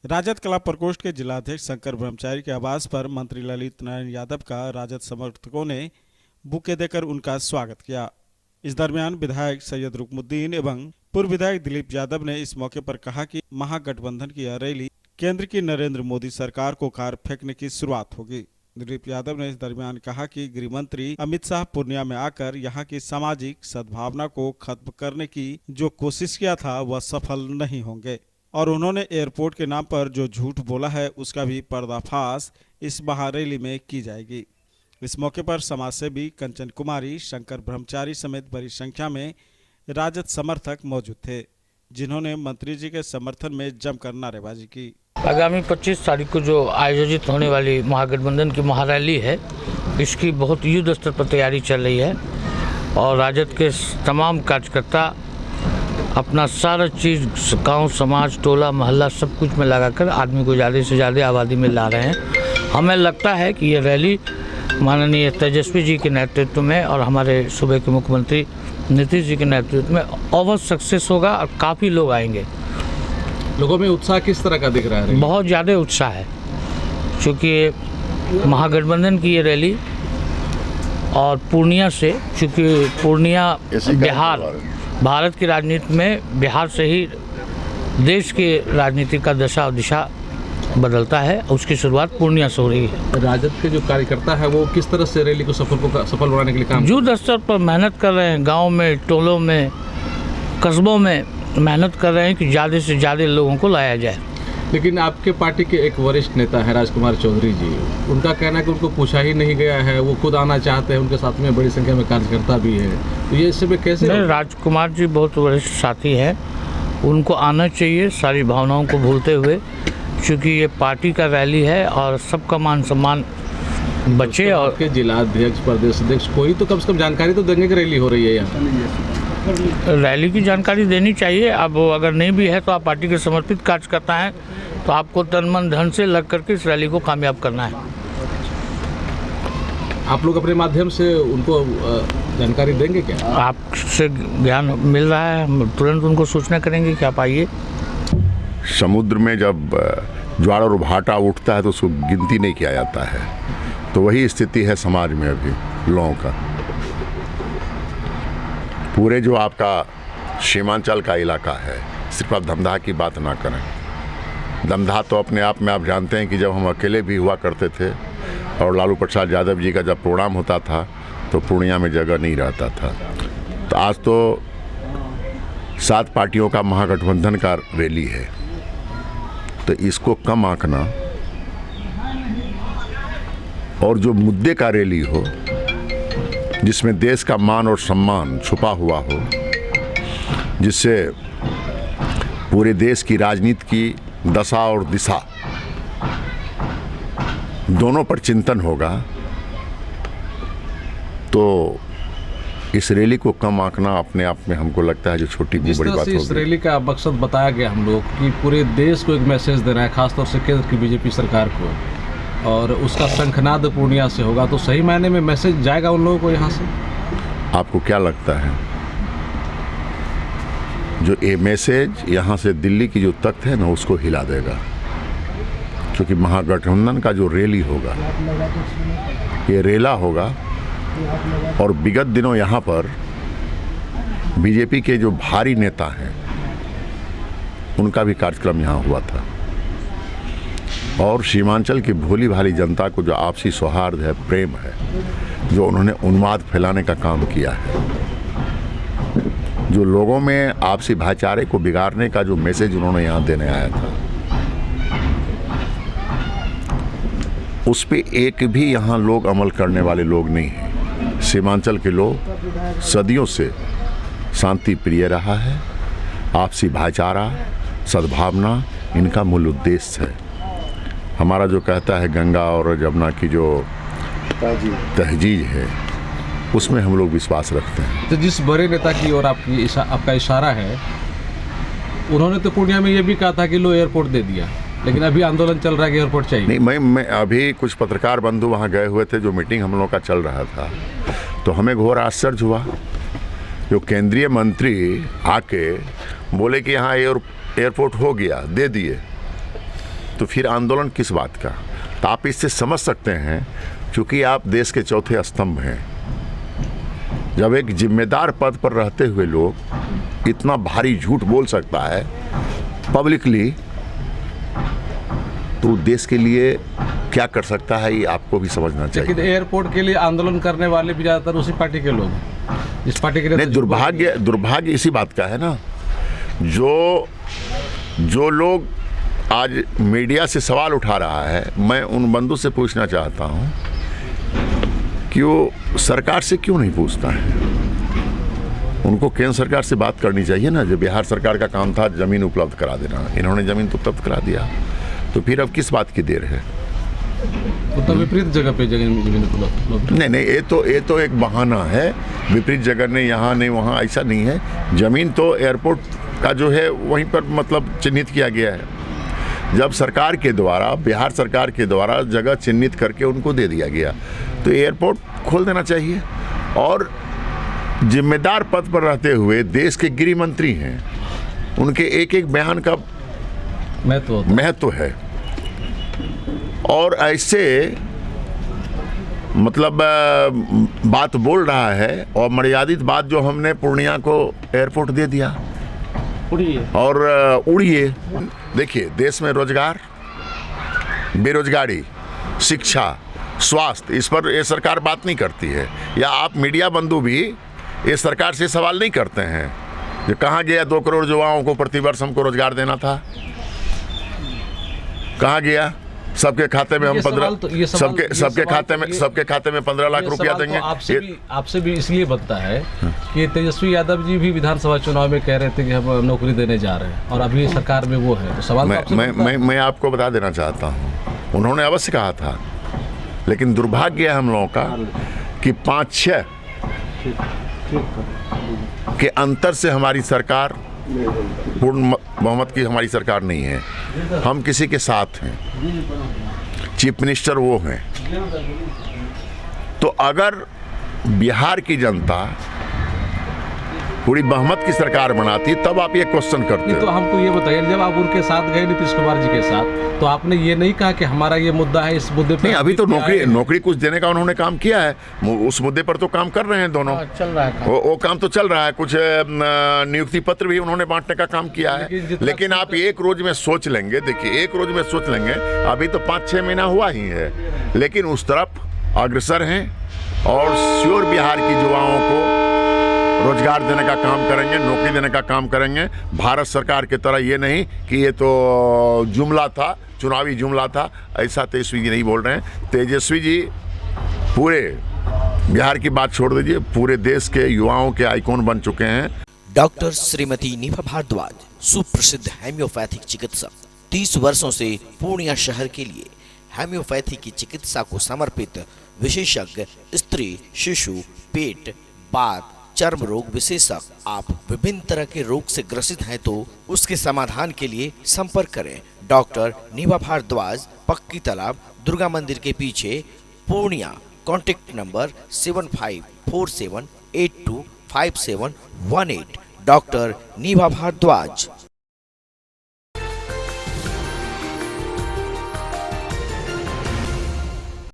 राजद कला प्रकोष्ठ के जिलाध्यक्ष शंकर ब्रह्मचारी के आवास पर मंत्री ललित नारायण यादव का राजद समर्थकों ने बुके देकर उनका स्वागत किया। इस दरमियान विधायक सैयद रुकमुद्दीन एवं पूर्व विधायक दिलीप यादव ने इस मौके पर कहा कि महागठबंधन की यह रैली केंद्र की नरेंद्र मोदी सरकार को कार फेंकने की शुरुआत होगी। दिलीप यादव ने इस दरमियान कहा कि गृह मंत्री अमित शाह पूर्णिया में आकर यहां की सामाजिक सद्भावना को खत्म करने की जो कोशिश किया था वह सफल नहीं होंगे और उन्होंने एयरपोर्ट के नाम पर जो झूठ बोला है उसका भी पर्दाफाश इस महारैली में की जाएगी। इस मौके पर समाजसेवी कंचन कुमारी, शंकर ब्रह्मचारी समेत बड़ी संख्या में राजद समर्थक मौजूद थे, जिन्होंने मंत्री जी के समर्थन में जमकर नारेबाजी की। आगामी 25 तारीख को जो आयोजित होने वाली महागठबंधन की महारैली है, इसकी बहुत युद्ध स्तर पर तैयारी चल रही है और राजद के तमाम कार्यकर्ता अपना सारा चीज़ गांव, समाज, टोला, मोहल्ला सब कुछ में लगाकर आदमी को ज़्यादा से ज़्यादा आबादी में ला रहे हैं। हमें लगता है कि ये रैली माननीय तेजस्वी जी के नेतृत्व में और हमारे सूबे के मुख्यमंत्री नीतीश जी के नेतृत्व में अवश्य सक्सेस होगा और काफ़ी लोग आएंगे। लोगों में उत्साह किस तरह का दिख रहा है? बहुत ज़्यादा उत्साह है, क्योंकि महागठबंधन की ये रैली और पूर्णिया से, चूँकि पूर्णिया बिहार भारत की राजनीति में बिहार से ही देश के राजनीति का दशा और दिशा बदलता है, उसकी शुरुआत पूर्णिया से हो रही है। राजद के जो कार्यकर्ता है वो किस तरह से रैली को सफल बनाने के लिए काम युद्ध स्तर पर मेहनत कर रहे हैं, गांव में, टोलों में, कस्बों में मेहनत कर रहे हैं कि ज़्यादा से ज़्यादा लोगों को लाया जाए। लेकिन आपके पार्टी के एक वरिष्ठ नेता है राजकुमार चौधरी जी, उनका कहना है कि उनको पूछा ही नहीं गया है, वो खुद आना चाहते हैं, उनके साथ में बड़ी संख्या में कार्यकर्ता भी है, तो ये इससे कैसे? राजकुमार जी बहुत वरिष्ठ साथी हैं, उनको आना चाहिए सारी भावनाओं को भूलते हुए, क्योंकि ये पार्टी का रैली है और सबका मान सम्मान बचे। और के जिलाध्यक्ष, प्रदेश अध्यक्ष, कोई तो कम से कम जानकारी तो देंगे कि रैली हो रही है यहाँ। रैली की जानकारी देनी चाहिए। अब अगर नहीं भी है तो आप पार्टी के समर्पित कार्यकर्ता हैं, तो आपको तन मन धन से लग करके इस रैली को कामयाब करना है। आप लोग अपने माध्यम से उनको जानकारी देंगे क्या? आपसे ज्ञान मिल रहा है, हम तुरंत उनको सूचना करेंगे कि आप आइए। समुद्र में जब ज्वार और भाटा उठता है तो उसको गिनती नहीं किया जाता है, तो वही स्थिति है समाज में अभी लोगों का। पूरे जो आपका सीमांचल का इलाका है, सिर्फ आप धमदाह की बात ना करें। दमदाह तो अपने आप में आप जानते हैं कि जब हम अकेले भी हुआ करते थे और लालू प्रसाद यादव जी का जब प्रोग्राम होता था तो पूर्णिया में जगह नहीं रहता था। तो आज तो 7 पार्टियों का महागठबंधन का रैली है, तो इसको कम आंकना और जो मुद्दे का रैली हो जिसमें देश का मान और सम्मान छुपा हुआ हो, जिससे पूरे देश की राजनीति की दशा और दिशा दोनों पर चिंतन होगा, तो इस रैली को कम आंकना अपने आप में हमको लगता है जो छोटी बड़ी बात होगी। इस रैली का मकसद बताया गया हम लोग कि पूरे देश को एक मैसेज देना है, खासतौर से केंद्र की बीजेपी सरकार को, और उसका शंखनाद पूर्णिया से होगा, तो सही मायने में मैसेज जाएगा उन लोगों को यहाँ से। आपको क्या लगता है जो ये मैसेज यहाँ से दिल्ली की जो तख्त है ना उसको हिला देगा? क्योंकि महागठबंधन का जो रैली होगा ये रेला होगा, और विगत दिनों यहाँ पर बीजेपी के जो भारी नेता हैं उनका भी कार्यक्रम यहाँ हुआ था, और सीमांचल की भोली भाली जनता को जो आपसी सौहार्द है, प्रेम है, जो उन्होंने उन्माद फैलाने का काम किया है, जो लोगों में आपसी भाईचारे को बिगाड़ने का जो मैसेज उन्होंने यहाँ देने आया था, उस पे एक भी यहाँ लोग अमल करने वाले लोग नहीं हैं। सीमांचल के लोग सदियों से शांति प्रिय रहा है, आपसी भाईचारा, सद्भावना इनका मूल उद्देश्य है। हमारा जो कहता है गंगा और जमुना की जो तहजीज है उसमें हम लोग विश्वास रखते हैं। तो जिस बड़े नेता की ओर आपका इशारा है, उन्होंने तो पूर्णिया में ये भी कहा था कि लो एयरपोर्ट दे दिया, लेकिन अभी आंदोलन चल रहा है कि एयरपोर्ट चाहिए। नहीं, मैं अभी कुछ पत्रकार बंधु वहाँ गए हुए थे, जो मीटिंग हम लोग का चल रहा था, तो हमें घोर आश्चर्य हुआ। जो केंद्रीय मंत्री आके बोले कि यहाँ एयरपोर्ट हो गया, दे दिए। तो फिर आंदोलन किस बात का? तो आप इससे समझ सकते हैं, क्योंकि आप देश के चौथे स्तंभ हैं। जब एक जिम्मेदार पद पर रहते हुए लोग इतना भारी झूठ बोल सकता है पब्लिकली, तो देश के लिए क्या कर सकता है ये आपको भी समझना चाहिए। लेकिन एयरपोर्ट के लिए आंदोलन करने वाले भी ज़्यादातर उसी पार्टी के लोग हैं, इस पार्टी के लिए। नहीं, दुर्भाग्य इसी बात का है ना, जो लोग आज मीडिया से सवाल उठा रहा है, मैं उन बंधु से पूछना चाहता हूं कि वो सरकार से क्यों नहीं पूछता है। उनको केंद्र सरकार से बात करनी चाहिए ना। जो बिहार सरकार का काम था जमीन उपलब्ध करा देना, इन्होंने जमीन तो उपलब्ध करा दिया, तो फिर अब किस बात की देर है? तो विपरीत जगह पे जमीन उपलब्ध नहीं, ये तो एक बहाना है। विपरीत जगह नहीं, यहाँ नहीं, वहाँ, ऐसा नहीं है। जमीन तो एयरपोर्ट का जो है वहीं पर मतलब चिन्हित किया गया है। जब सरकार के द्वारा, बिहार सरकार के द्वारा जगह चिन्हित करके उनको दे दिया गया, तो एयरपोर्ट खोल देना चाहिए। और जिम्मेदार पद पर रहते हुए देश के गृह मंत्री हैं, उनके एक एक बयान का महत्व है। और ऐसे मतलब बात बोल रहा है, और मर्यादित बात जो हमने पूर्णिया को एयरपोर्ट दे दिया और उड़िए। देखिए, देश में रोजगार, बेरोजगारी, शिक्षा, स्वास्थ्य, इस पर ये सरकार बात नहीं करती है। या आप मीडिया बंधु भी ये सरकार से सवाल नहीं करते हैं कि कहाँ गया 2 करोड़ युवाओं को प्रतिवर्ष हमको रोजगार देना था, कहाँ गया? सबके खाते में हम 15 सबके खाते में 15 लाख रुपया देंगे। आपसे भी इसलिए बनता है कि तेजस्वी यादव जी भी विधानसभा चुनाव में कह रहे थे कि हम नौकरी देने जा रहे हैं, और अभी सरकार में वो है, तो सवाल मैं आपको बता देना चाहता हूँ, उन्होंने अवश्य कहा था, लेकिन दुर्भाग्य है हम लोगों का कि 5-6 के अंतर से हमारी सरकार, पूर्ण बहुमत की हमारी सरकार नहीं है। हम किसी के साथ हैं, चीफ मिनिस्टर वो हैं। तो अगर बिहार की जनता पूरी बहुमत की सरकार बनाती, तब आप ये क्वेश्चन करते हो। तो हमको ये बताइए, जब आप उनके साथ गए नीतीश कुमार जी के साथ, तो आपने ये नहीं कहा कि हमारा ये मुद्दा है, इस मुद्दे पर नहीं, अभी तो नौकरी कुछ देने का उन्होंने काम किया है, उस मुद्दे पर तो काम कर रहे हैं दोनों। चल रहा है वो काम तो चल रहा है। कुछ नियुक्ति पत्र भी उन्होंने बांटने का काम किया है। लेकिन आप एक रोज में सोच लेंगे, देखिए एक रोज में सोच लेंगे, अभी तो 5-6 महीना हुआ ही है, लेकिन उस तरफ अग्रसर हैं और श्योर बिहार की युवाओं को रोजगार देने का काम करेंगे, नौकरी देने का काम करेंगे। भारत सरकार की तरह ये नहीं कि ये तो जुमला था, चुनावी जुमला था, ऐसा तेजस्वी जी नहीं बोल रहे हैं। तेजस्वी जी पूरे बिहार की बात छोड़ दीजिए, पूरे देश के युवाओं के आइकॉन बन चुके हैं। डॉक्टर श्रीमती निभा भारद्वाज, सुप्रसिद्ध हेम्योपैथिक चिकित्सक, 30 वर्षों से पूर्णिया शहर के लिए हेम्योपैथी की चिकित्सा को समर्पित विशेषज्ञ, स्त्री, शिशु, पेट, बात, चर्म रोग विशेषज्ञ। आप विभिन्न तरह के रोग से ग्रसित हैं तो उसके समाधान के लिए संपर्क करें डॉक्टर निभा भारद्वाज, पक्की तालाब, दुर्गा मंदिर के पीछे, पूर्णिया। Contact number 7547825718। डॉक्टर निभा भारद्वाज।